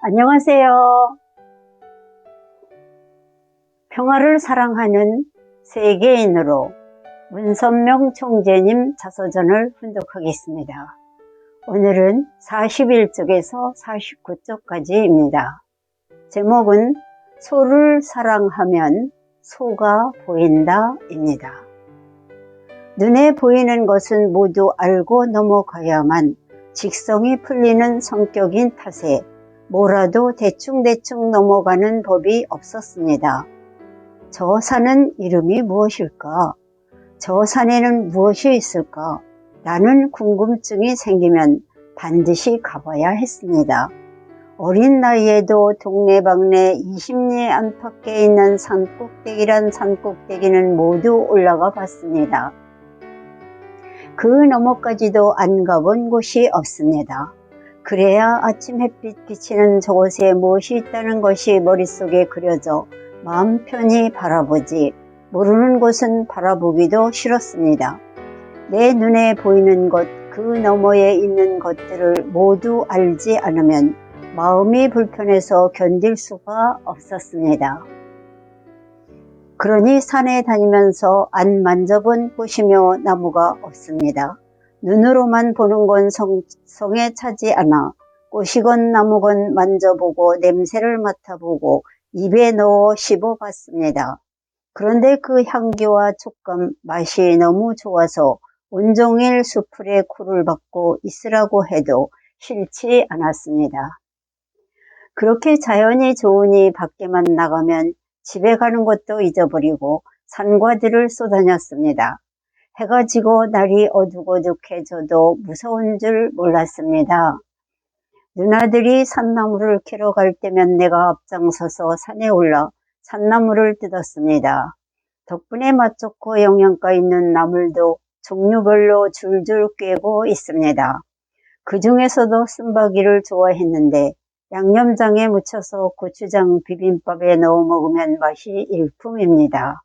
안녕하세요. 평화를 사랑하는 세계인으로 문선명 총재님 자서전을 훈독하겠습니다. 오늘은 41쪽에서 49쪽까지입니다. 제목은 소를 사랑하면 소가 보인다입니다. 눈에 보이는 것은 모두 알고 넘어가야만 직성이 풀리는 성격인 탓에 뭐라도 대충대충 넘어가는 법이 없었습니다. 저 산은 이름이 무엇일까? 저 산에는 무엇이 있을까? 라는 궁금증이 생기면 반드시 가봐야 했습니다. 어린 나이에도 동네방네 20리 안팎에 있는 산꼭대기란 산꼭대기는 모두 올라가 봤습니다. 그 너머까지도 안 가본 곳이 없습니다. 그래야 아침 햇빛 비치는 저곳에 무엇이 있다는 것이 머릿속에 그려져 마음 편히 바라보지 모르는 곳은 바라보기도 싫었습니다. 내 눈에 보이는 것, 그 너머에 있는 것들을 모두 알지 않으면 마음이 불편해서 견딜 수가 없었습니다. 그러니 산에 다니면서 안 만져본 꽃이며 나무가 없습니다. 눈으로만 보는 건 성에 차지 않아 꽃이건 나무건 만져보고 냄새를 맡아보고 입에 넣어 씹어봤습니다. 그런데 그 향기와 촉감, 맛이 너무 좋아서 온종일 수풀에 코를 박고 있으라고 해도 싫지 않았습니다. 그렇게 자연이 좋으니 밖에만 나가면 집에 가는 것도 잊어버리고 산과 들을 쏘다녔습니다. 해가 지고 날이 어둑어둑해져도 무서운 줄 몰랐습니다. 누나들이 산나무를 캐러 갈 때면 내가 앞장서서 산에 올라 산나무를 뜯었습니다. 덕분에 맛 좋고 영양가 있는 나물도 종류별로 줄줄 꿰고 있습니다. 그 중에서도 쓴바귀를 좋아했는데 양념장에 묻혀서 고추장 비빔밥에 넣어 먹으면 맛이 일품입니다.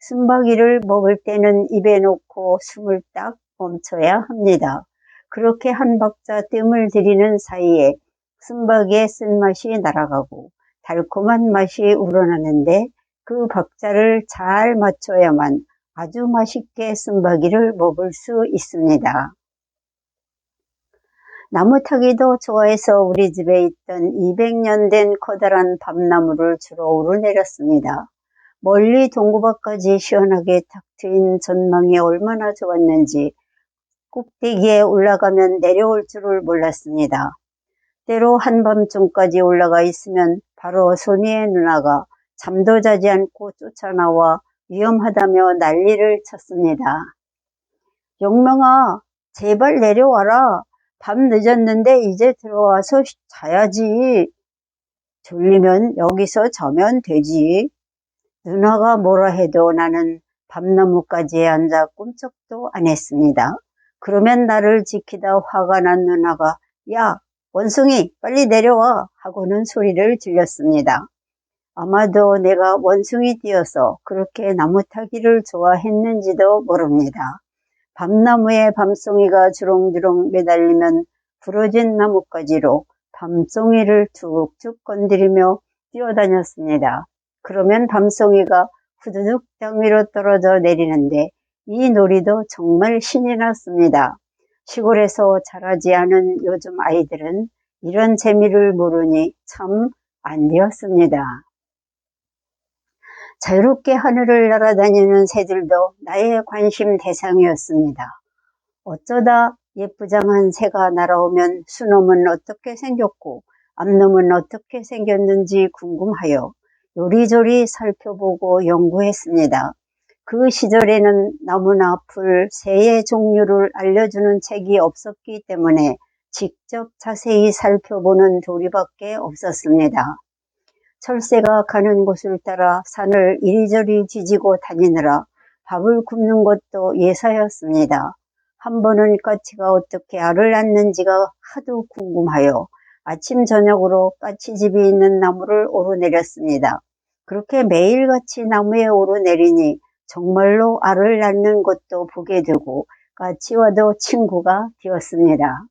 쓴바귀를 먹을 때는 입에 놓고 숨을 딱 멈춰야 합니다. 그렇게 한 박자 뜸을 들이는 사이에 쓴바귀의 쓴맛이 날아가고 달콤한 맛이 우러나는데 그 박자를 잘 맞춰야만 아주 맛있게 쓴바귀를 먹을 수 있습니다. 나무 타기도 좋아해서 우리 집에 있던 200년 된 커다란 밤나무를 주로 오르내렸습니다. 멀리 동구밭까지 시원하게 탁 트인 전망이 얼마나 좋았는지 꼭대기에 올라가면 내려올 줄을 몰랐습니다. 때로 한밤중까지 올라가 있으면 바로 손위의 누나가 잠도 자지 않고 쫓아나와 위험하다며 난리를 쳤습니다. 용명아, 제발 내려와라. 밤 늦었는데 이제 들어와서 자야지. 졸리면 여기서 자면 되지. 누나가 뭐라 해도 나는 밤나무까지에 앉아 꿈쩍도 안 했습니다. 그러면 나를 지키다 화가 난 누나가 야, 원숭이 빨리 내려와 하고는 소리를 질렀습니다. 아마도 내가 원숭이 띄어서 그렇게 나무 타기를 좋아했는지도 모릅니다. 밤나무에 밤송이가 주렁주렁 매달리면 부러진 나뭇가지로 밤송이를 툭툭 건드리며 뛰어다녔습니다. 그러면 밤송이가 후두둑 땅 위로 떨어져 내리는데 이 놀이도 정말 신이 났습니다. 시골에서 자라지 않은 요즘 아이들은 이런 재미를 모르니 참 안 되었습니다. 자유롭게 하늘을 날아다니는 새들도 나의 관심 대상이었습니다. 어쩌다 예쁘장한 새가 날아오면 수놈은 어떻게 생겼고 암놈은 어떻게 생겼는지 궁금하여 요리조리 살펴보고 연구했습니다. 그 시절에는 나무나 풀, 새의 종류를 알려주는 책이 없었기 때문에 직접 자세히 살펴보는 도리밖에 없었습니다. 철새가 가는 곳을 따라 산을 이리저리 뒤지고 다니느라 밥을 굽는 것도 예사였습니다. 한 번은 까치가 어떻게 알을 낳는지가 하도 궁금하여 아침 저녁으로 까치집이 있는 나무를 오르내렸습니다. 그렇게 매일같이 나무에 오르내리니 정말로 알을 낳는 것도 보게 되고 까치와도 친구가 되었습니다.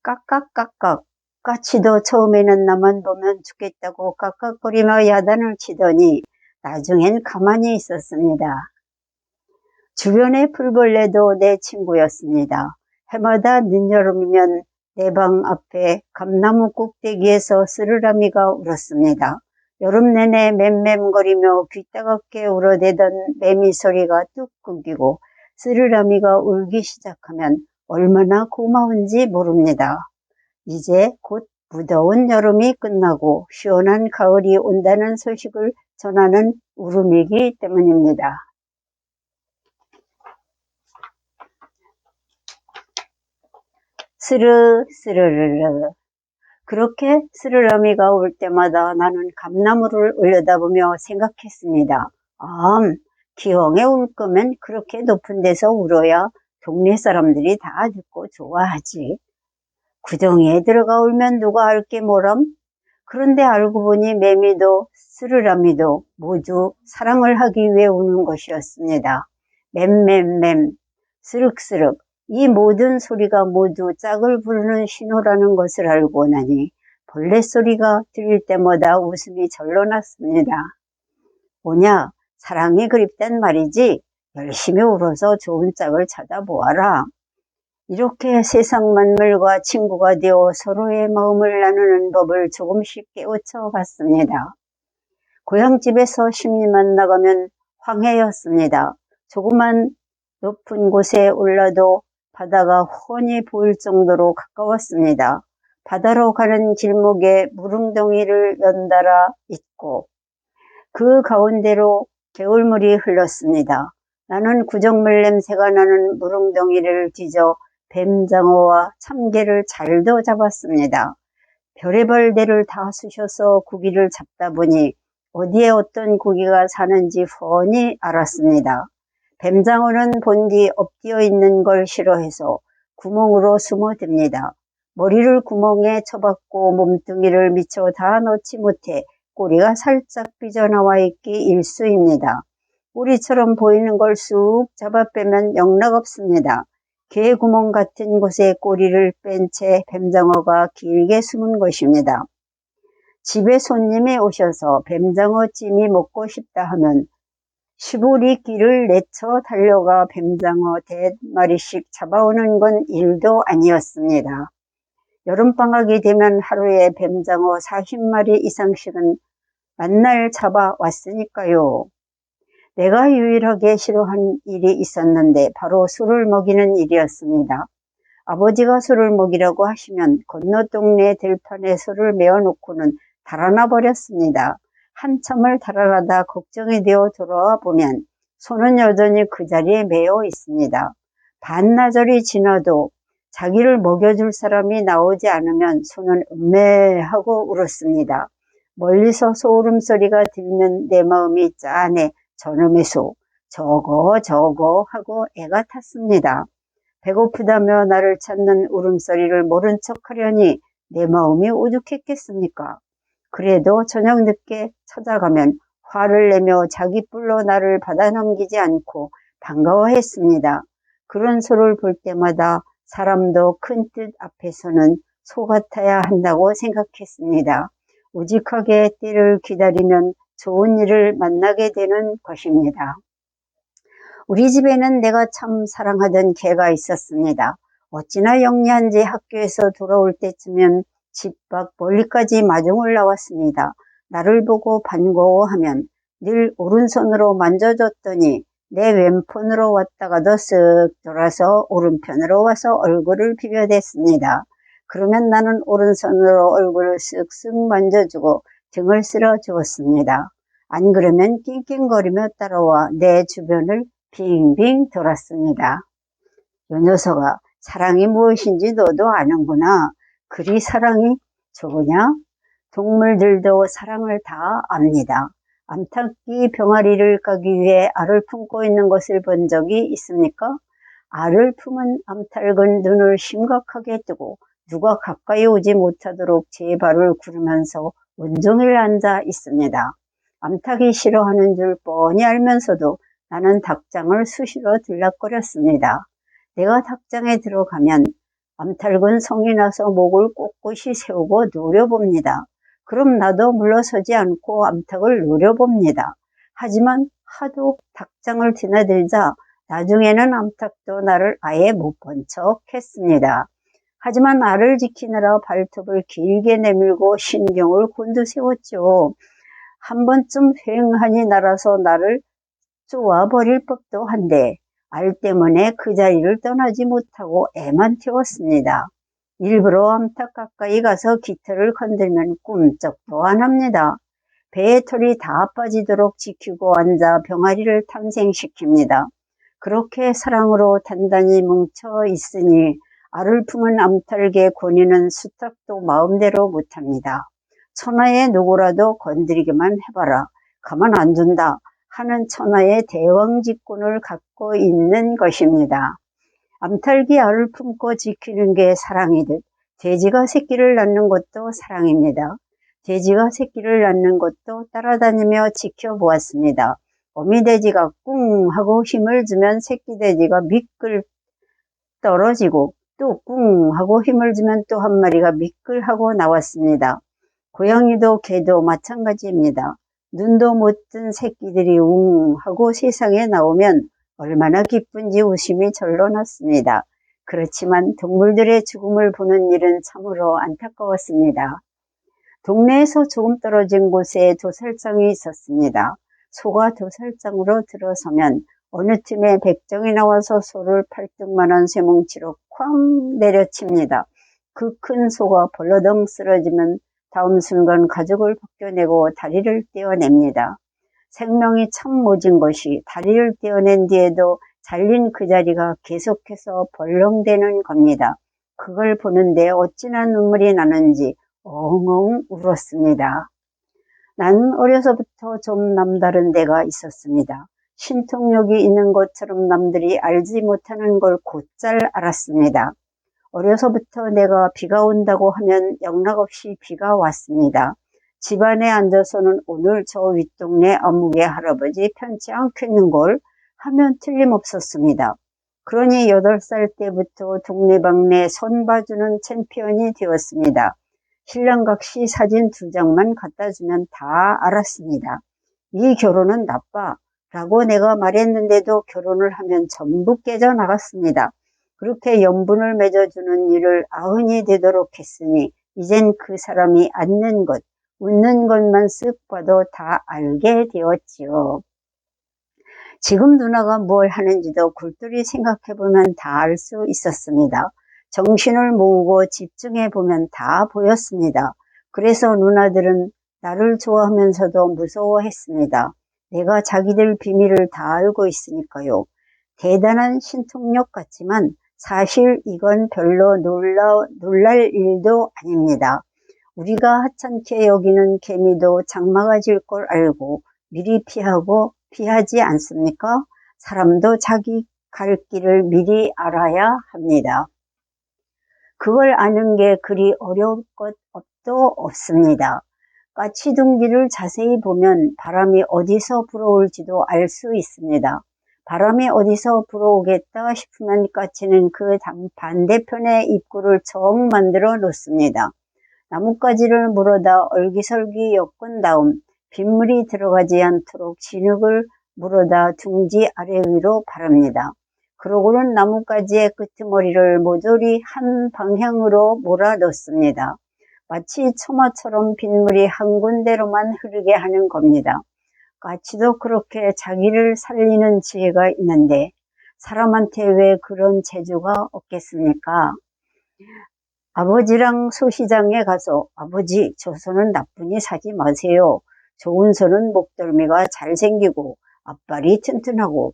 깍깍깍깍 까치도 처음에는 나만 보면 죽겠다고 깍깍거리며 야단을 치더니 나중엔 가만히 있었습니다. 주변의 풀벌레도 내 친구였습니다. 해마다 늦여름이면 내 방 앞에 감나무 꼭대기에서 스르라미가 울었습니다. 여름 내내 맴맴거리며 귀 따갑게 울어대던 매미 소리가 뚝 끊기고 스르라미가 울기 시작하면 얼마나 고마운지 모릅니다. 이제 곧 무더운 여름이 끝나고 시원한 가을이 온다는 소식을 전하는 울음이기 때문입니다. 스르르르. 그렇게 스르라미가 올 때마다 나는 감나무를 올려다보며 생각했습니다. 기왕에 울 거면 그렇게 높은 데서 울어야 동네 사람들이 다 듣고 좋아하지. 구덩이에 들어가 울면 누가 알게 뭐람? 그런데 알고 보니 매미도 스르라미도 모두 사랑을 하기 위해 우는 것이었습니다. 맴맴맴, 스륵스륵. 이 모든 소리가 모두 짝을 부르는 신호라는 것을 알고 나니 벌레 소리가 들릴 때마다 웃음이 절로 났습니다. 뭐냐, 사랑이 그립단 말이지. 열심히 울어서 좋은 짝을 찾아보아라. 이렇게 세상 만물과 친구가 되어 서로의 마음을 나누는 법을 조금씩 깨우쳐 갔습니다. 고향집에서 10리만 나가면 황해였습니다. 조그만 높은 곳에 올라도 바다가 훤히 보일 정도로 가까웠습니다. 바다로 가는 길목에 무릉덩이를 연달아 있고 그 가운데로 개울물이 흘렀습니다. 나는 구정물 냄새가 나는 무릉덩이를 뒤져 뱀장어와 참게를 잘도 잡았습니다. 별의별 데를 다 쑤셔서 고기를 잡다 보니 어디에 어떤 고기가 사는지 훤히 알았습니다. 뱀장어는 본디 엎드려 있는 걸 싫어해서 구멍으로 숨어듭니다. 머리를 구멍에 쳐박고 몸뚱이를 미처 다 넣지 못해 꼬리가 살짝 삐져나와 있기 일쑤입니다. 꼬리처럼 보이는 걸 쑥 잡아 빼면 영락없습니다. 개구멍 같은 곳에 꼬리를 뺀 채 뱀장어가 길게 숨은 것입니다. 집에 손님이 오셔서 뱀장어찜이 먹고 싶다 하면 시보리 길을 내쳐 달려가 뱀장어 100마리씩 잡아오는 건 일도 아니었습니다. 여름방학이 되면 하루에 뱀장어 40마리 이상씩은 만날 잡아왔으니까요. 내가 유일하게 싫어한 일이 있었는데 바로 술을 먹이는 일이었습니다. 아버지가 술을 먹이라고 하시면 건너 동네 들판에 술을 메어놓고는 달아나 버렸습니다. 한참을 달아나다 걱정이 되어 돌아와 보면 소는 여전히 그 자리에 매여 있습니다. 반나절이 지나도 자기를 먹여줄 사람이 나오지 않으면 소는 음매하고 울었습니다. 멀리서 소 울음소리가 들면 내 마음이 짠해 저놈의 소, 저거 하고 애가 탔습니다. 배고프다며 나를 찾는 울음소리를 모른 척하려니 내 마음이 오죽했겠습니까? 그래도 저녁 늦게 찾아가면 화를 내며 자기 뿔로 나를 받아넘기지 않고 반가워했습니다. 그런 소를 볼 때마다 사람도 큰 뜻 앞에서는 소 같아야 한다고 생각했습니다. 우직하게 때를 기다리면 좋은 일을 만나게 되는 것입니다. 우리 집에는 내가 참 사랑하던 개가 있었습니다. 어찌나 영리한지 학교에서 돌아올 때쯤엔 집 밖 멀리까지 마중을 나왔습니다. 나를 보고 반가워하면 늘 오른손으로 만져줬더니 내 왼손으로 왔다가도 쓱 돌아서 오른편으로 와서 얼굴을 비벼댔습니다. 그러면 나는 오른손으로 얼굴을 쓱쓱 만져주고 등을 쓸어 주었습니다. 안 그러면 낑낑거리며 따라와 내 주변을 빙빙 돌았습니다. 요 녀석아, 사랑이 무엇인지 너도 아는구나. 그리 사랑이 좋으냐? 동물들도 사랑을 다 압니다. 암탉이 병아리를 까기 위해 알을 품고 있는 것을 본 적이 있습니까? 알을 품은 암탉은 눈을 심각하게 뜨고 누가 가까이 오지 못하도록 제 발을 구르면서 온종일 앉아 있습니다. 암탉이 싫어하는 줄 뻔히 알면서도 나는 닭장을 수시로 들락거렸습니다. 내가 닭장에 들어가면 암탉은 성이 나서 목을 꼿꼿이 세우고 노려봅니다. 그럼 나도 물러서지 않고 암탉을 노려봅니다. 하지만 하도 닭장을 드나들자 나중에는 암탉도 나를 아예 못 본 척 했습니다. 하지만 알을 지키느라 발톱을 길게 내밀고 신경을 곤두세웠죠. 한 번쯤 휑하니 날아서 나를 쪼아버릴 법도 한데 알 때문에 그 자리를 떠나지 못하고 애만 태웠습니다. 일부러 암탉 가까이 가서 깃털을 건들면 꿈쩍도 안 합니다. 배에 털이 다 빠지도록 지키고 앉아 병아리를 탄생시킵니다. 그렇게 사랑으로 단단히 뭉쳐 있으니 알을 품은 암탉의 권위는 수탉도 마음대로 못합니다. 천하의 누구라도 건드리기만 해봐라. 가만 안 둔다 하는 천하의 대왕직권을 갖고 있는 것입니다. 암탉이 알을 품고 지키는 게 사랑이듯 돼지가 새끼를 낳는 것도 사랑입니다. 돼지가 새끼를 낳는 것도 따라다니며 지켜보았습니다. 어미돼지가 꿍 하고 힘을 주면 새끼돼지가 미끌 떨어지고 또 꿍 하고 힘을 주면 또 한 마리가 미끌 하고 나왔습니다. 고양이도 개도 마찬가지입니다. 눈도 못 뜬 새끼들이 웅 하고 세상에 나오면 얼마나 기쁜지 웃음이 절로 났습니다. 그렇지만 동물들의 죽음을 보는 일은 참으로 안타까웠습니다. 동네에서 조금 떨어진 곳에 도살장이 있었습니다. 소가 도살장으로 들어서면 어느 틈에 백정이 나와서 소를 팔뚝만한 쇠뭉치로 쾅 내려칩니다. 그 큰 소가 벌러덩 쓰러지면 다음 순간 가죽을 벗겨내고 다리를 떼어냅니다. 생명이 참 모진 것이 다리를 떼어낸 뒤에도 잘린 그 자리가 계속해서 벌렁대는 겁니다. 그걸 보는데 어찌나 눈물이 나는지 엉엉 울었습니다. 나는 어려서부터 좀 남다른 데가 있었습니다. 신통력이 있는 것처럼 남들이 알지 못하는 걸 곧잘 알았습니다. 어려서부터 내가 비가 온다고 하면 영락없이 비가 왔습니다. 집안에 앉아서는 오늘 저 윗동네 아무개 할아버지 편치 않겠는걸 하면 틀림없었습니다. 그러니 8살 때부터 동네방네 손 봐주는 챔피언이 되었습니다. 신랑각시 사진 2장만 갖다 주면 다 알았습니다. 이 결혼은 나빠 라고 내가 말했는데도 결혼을 하면 전부 깨져나갔습니다. 그렇게 연분을 맺어주는 일을 90이 되도록 했으니 이젠 그 사람이 앉는 것, 웃는 것만 쓱 봐도 다 알게 되었지요. 지금 누나가 뭘 하는지도 굴뚝이 생각해보면 다 알 수 있었습니다. 정신을 모으고 집중해보면 다 보였습니다. 그래서 누나들은 나를 좋아하면서도 무서워했습니다. 내가 자기들 비밀을 다 알고 있으니까요. 대단한 신통력 같지만 사실 이건 별로 놀랄 일도 아닙니다. 우리가 하찮게 여기는 개미도 장마가 질 걸 알고 미리 피하지 않습니까? 사람도 자기 갈 길을 미리 알아야 합니다. 그걸 아는 게 그리 어려울 것도 없습니다. 까치둥기를 자세히 보면 바람이 어디서 불어올지도 알 수 있습니다. 바람이 어디서 불어오겠다 싶으면 까치는 그 반대편의 입구를 정 만들어 놓습니다. 나뭇가지를 물어다 얼기설기 엮은 다음 빗물이 들어가지 않도록 진흙을 물어다 둥지 아래 위로 바릅니다. 그러고는 나뭇가지의 끄트머리를 모조리 한 방향으로 몰아 넣습니다. 마치 처마처럼 빗물이 한 군데로만 흐르게 하는 겁니다. 까치도 그렇게 자기를 살리는 지혜가 있는데 사람한테 왜 그런 재주가 없겠습니까? 아버지랑 소시장에 가서 아버지 저 소는 나쁘니 사지 마세요. 좋은 소는 목덜미가 잘생기고 앞발이 튼튼하고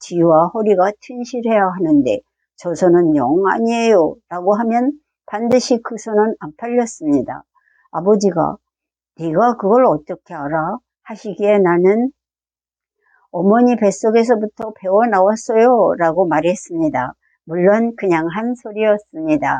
뒤와 허리가 튼실해야 하는데 저 소는 영 아니에요 라고 하면 반드시 그 소는 안 팔렸습니다. 아버지가 네가 그걸 어떻게 알아? 하시기에 나는 어머니 뱃속에서부터 배워 나왔어요 라고 말했습니다. 물론 그냥 한 소리였습니다.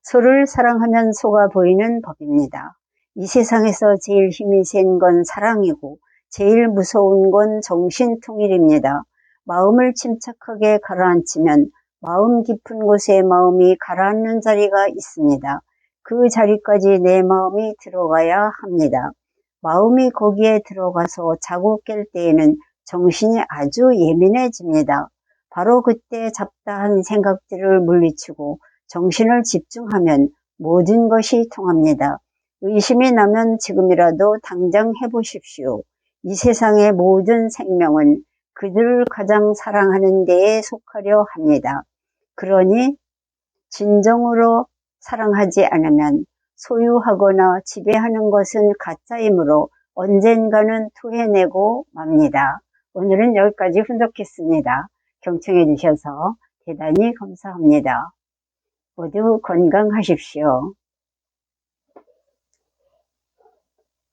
소를 사랑하면 소가 보이는 법입니다. 이 세상에서 제일 힘이 센 건 사랑이고 제일 무서운 건 정신통일입니다. 마음을 침착하게 가라앉히면 마음 깊은 곳에 마음이 가라앉는 자리가 있습니다. 그 자리까지 내 마음이 들어가야 합니다. 마음이 거기에 들어가서 자고 깰 때에는 정신이 아주 예민해집니다. 바로 그때 잡다한 생각들을 물리치고 정신을 집중하면 모든 것이 통합니다. 의심이 나면 지금이라도 당장 해보십시오. 이 세상의 모든 생명은 그들을 가장 사랑하는 데에 속하려 합니다. 그러니 진정으로 사랑하지 않으면 소유하거나 지배하는 것은 가짜이므로 언젠가는 토해내고 맙니다. 오늘은 여기까지 분석했습니다. 경청해 주셔서 대단히 감사합니다. 모두 건강하십시오.